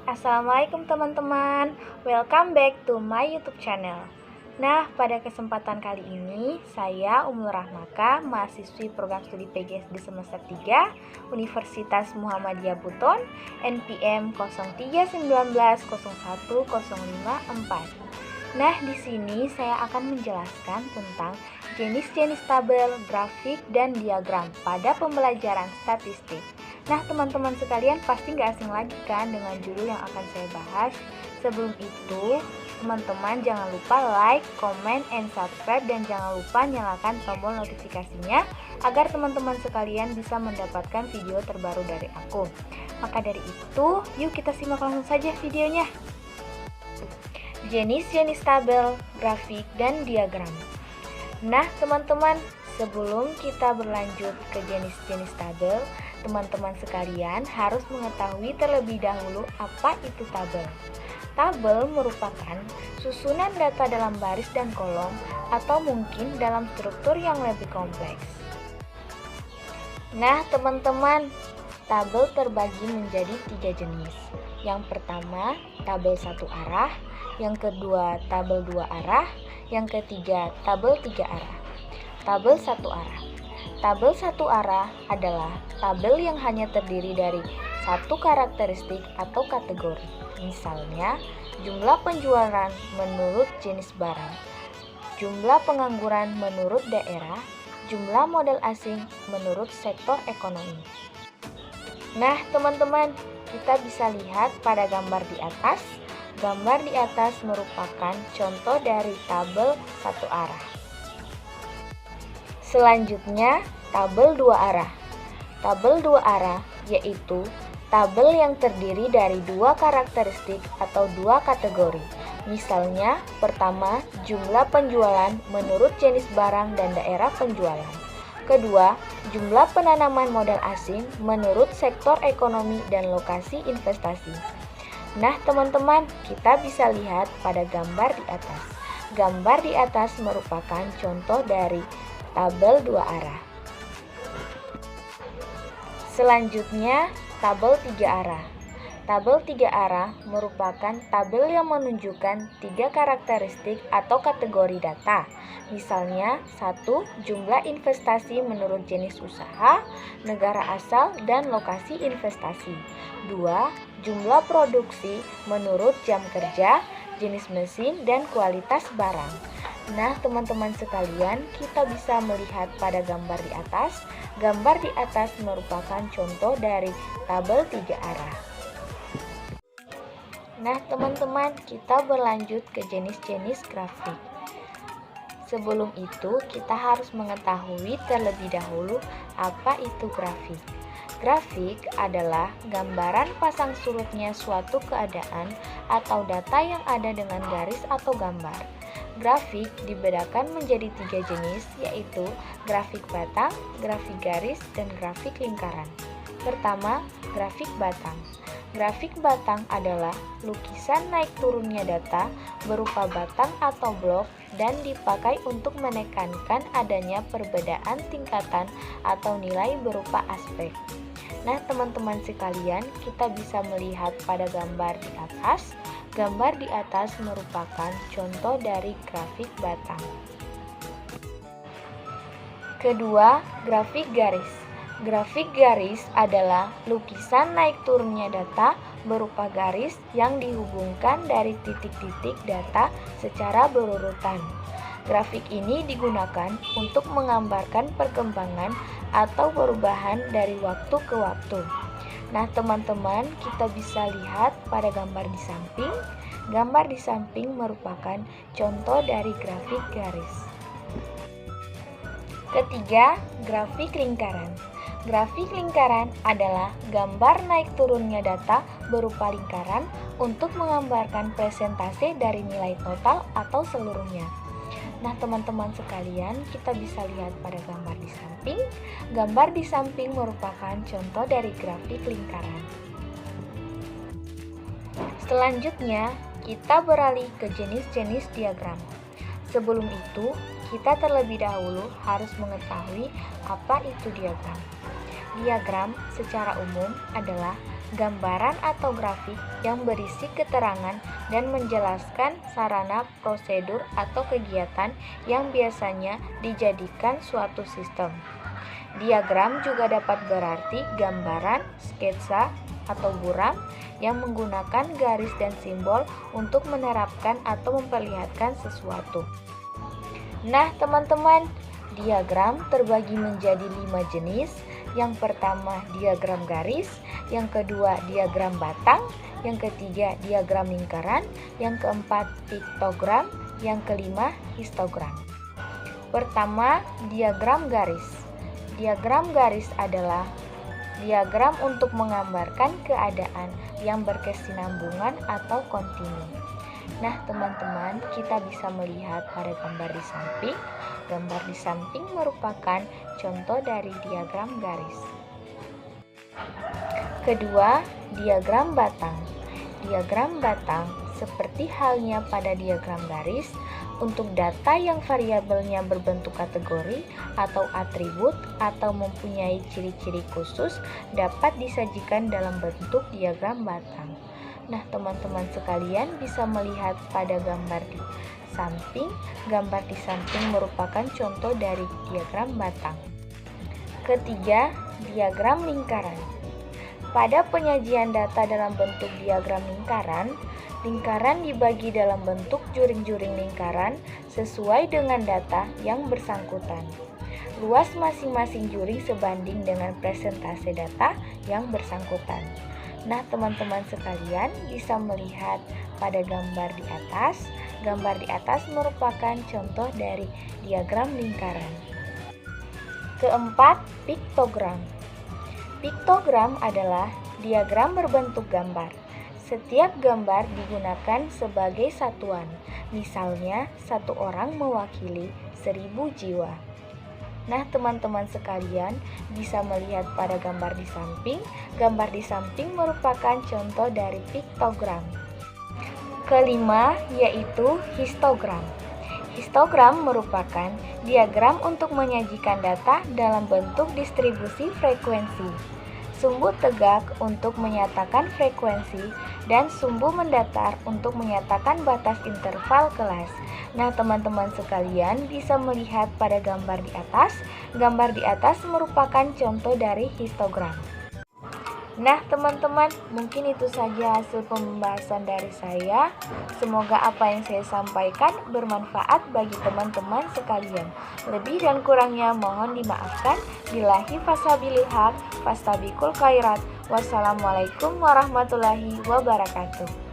Assalamualaikum teman-teman, welcome back to my YouTube channel. Nah, pada kesempatan kali ini, saya Ummul Rahmaka, mahasiswi program studi PGSD semester 3, Universitas Muhammadiyah Buton, NPM 0319010554. Nah, di sini saya akan menjelaskan tentang jenis-jenis tabel, grafik, dan diagram pada pembelajaran statistik. Nah, teman-teman sekalian pasti nggak asing lagi kan dengan judul yang akan saya bahas. Sebelum itu, teman-teman jangan lupa like, comment, and subscribe, dan jangan lupa nyalakan tombol notifikasinya agar teman-teman sekalian bisa mendapatkan video terbaru dari aku. Maka dari itu, yuk kita simak langsung saja videonya. Jenis-jenis tabel, grafik, dan diagram. Nah, teman-teman, sebelum kita berlanjut ke jenis-jenis tabel, teman-teman sekalian harus mengetahui terlebih dahulu apa itu tabel. Tabel merupakan susunan data dalam baris dan kolom atau mungkin dalam struktur yang lebih kompleks. Nah, teman-teman, tabel terbagi menjadi 3 jenis. Yang pertama, tabel satu arah, yang kedua, tabel 2 arah, yang ketiga, tabel 3 arah. Tabel satu arah. Tabel satu arah adalah tabel yang hanya terdiri dari satu karakteristik atau kategori. Misalnya, jumlah penjualan menurut jenis barang, jumlah pengangguran menurut daerah, jumlah modal asing menurut sektor ekonomi. Nah, teman-teman, kita bisa lihat pada gambar di atas. Gambar di atas merupakan contoh dari tabel satu arah. Selanjutnya, tabel 2 arah. Tabel 2 arah yaitu tabel yang terdiri dari 2 karakteristik atau 2 kategori. Misalnya, pertama, jumlah penjualan menurut jenis barang dan daerah penjualan. Kedua, jumlah penanaman modal asing menurut sektor ekonomi dan lokasi investasi. Nah, teman-teman, kita bisa lihat pada gambar di atas. Gambar di atas merupakan contoh dari tabel 2 arah. Selanjutnya, tabel 3 arah. Tabel 3 arah merupakan tabel yang menunjukkan 3 karakteristik atau kategori data. Misalnya, 1. Jumlah investasi menurut jenis usaha, negara asal, dan lokasi investasi. 2. Jumlah produksi menurut jam kerja, jenis mesin, dan kualitas barang. Nah, teman-teman sekalian, kita bisa melihat pada gambar di atas. Gambar di atas merupakan contoh dari tabel 3 arah. Nah, teman-teman, kita berlanjut ke jenis-jenis grafik. Sebelum itu, kita harus mengetahui terlebih dahulu apa itu grafik. Grafik adalah gambaran pasang surutnya suatu keadaan atau data yang ada dengan garis atau gambar. Grafik dibedakan menjadi 3 jenis, yaitu grafik batang, grafik garis, dan grafik lingkaran. Pertama, grafik batang. Grafik batang adalah lukisan naik turunnya data berupa batang atau blok dan dipakai untuk menekankan adanya perbedaan tingkatan atau nilai berupa aspek. Nah, teman-teman sekalian, kita bisa melihat pada gambar di atas. Gambar di atas merupakan contoh dari grafik batang. Kedua, grafik garis. Grafik garis adalah lukisan naik turunnya data berupa garis yang dihubungkan dari titik-titik data secara berurutan. Grafik ini digunakan untuk menggambarkan perkembangan atau perubahan dari waktu ke waktu. Nah, teman-teman, kita bisa lihat pada gambar di samping. Gambar di samping merupakan contoh dari grafik garis. Ketiga, grafik lingkaran. Grafik lingkaran adalah gambar naik turunnya data berupa lingkaran untuk menggambarkan presentase dari nilai total atau seluruhnya. Nah, teman-teman sekalian, kita bisa lihat pada gambar di samping. Gambar di samping merupakan contoh dari grafik lingkaran. Selanjutnya, kita beralih ke jenis-jenis diagram. Sebelum itu, kita terlebih dahulu harus mengetahui apa itu diagram. Diagram secara umum adalah gambaran atau grafik yang berisi keterangan dan menjelaskan sarana, prosedur, atau kegiatan yang biasanya dijadikan suatu sistem. Diagram juga dapat berarti gambaran, sketsa, atau buram yang menggunakan garis dan simbol untuk menerapkan atau memperlihatkan sesuatu. Nah, teman-teman, diagram terbagi menjadi 5 jenis. Yang pertama, diagram garis. Yang kedua, diagram batang. Yang ketiga, diagram lingkaran. Yang keempat, piktogram. Yang kelima, histogram. Pertama, diagram garis. Diagram garis adalah diagram untuk menggambarkan keadaan yang berkesinambungan atau kontinu. Nah, teman-teman, kita bisa melihat pada gambar di samping. Gambar di samping merupakan contoh dari diagram garis. Kedua, diagram batang. Diagram batang seperti halnya pada diagram garis, untuk data yang variabelnya berbentuk kategori atau atribut atau mempunyai ciri-ciri khusus dapat disajikan dalam bentuk diagram batang. Nah, teman-teman sekalian bisa melihat pada gambar di samping. Gambar di samping merupakan contoh dari diagram batang. Ketiga, diagram lingkaran. Pada penyajian data dalam bentuk diagram lingkaran, lingkaran dibagi dalam bentuk juring-juring lingkaran sesuai dengan data yang bersangkutan. Luas masing-masing juring sebanding dengan persentase data yang bersangkutan. Nah, teman-teman sekalian bisa melihat pada gambar di atas. Gambar di atas merupakan contoh dari diagram lingkaran. Keempat, piktogram. Piktogram adalah diagram berbentuk gambar. Setiap gambar digunakan sebagai satuan. Misalnya, satu orang mewakili 1000 jiwa. Nah, teman-teman sekalian bisa melihat pada gambar di samping. Gambar di samping merupakan contoh dari piktogram. Kelima, yaitu histogram. Histogram merupakan diagram untuk menyajikan data dalam bentuk distribusi frekuensi. Sumbu tegak untuk menyatakan frekuensi dan sumbu mendatar untuk menyatakan batas interval kelas. Nah, teman-teman sekalian bisa melihat pada gambar di atas. Gambar di atas merupakan contoh dari histogram. Nah, teman-teman, mungkin itu saja hasil pembahasan dari saya. Semoga apa yang saya sampaikan bermanfaat bagi teman-teman sekalian. Lebih dan kurangnya mohon dimaafkan. Billahi fasabilil haq, fastabiqul khairat. Wassalamualaikum warahmatullahi wabarakatuh.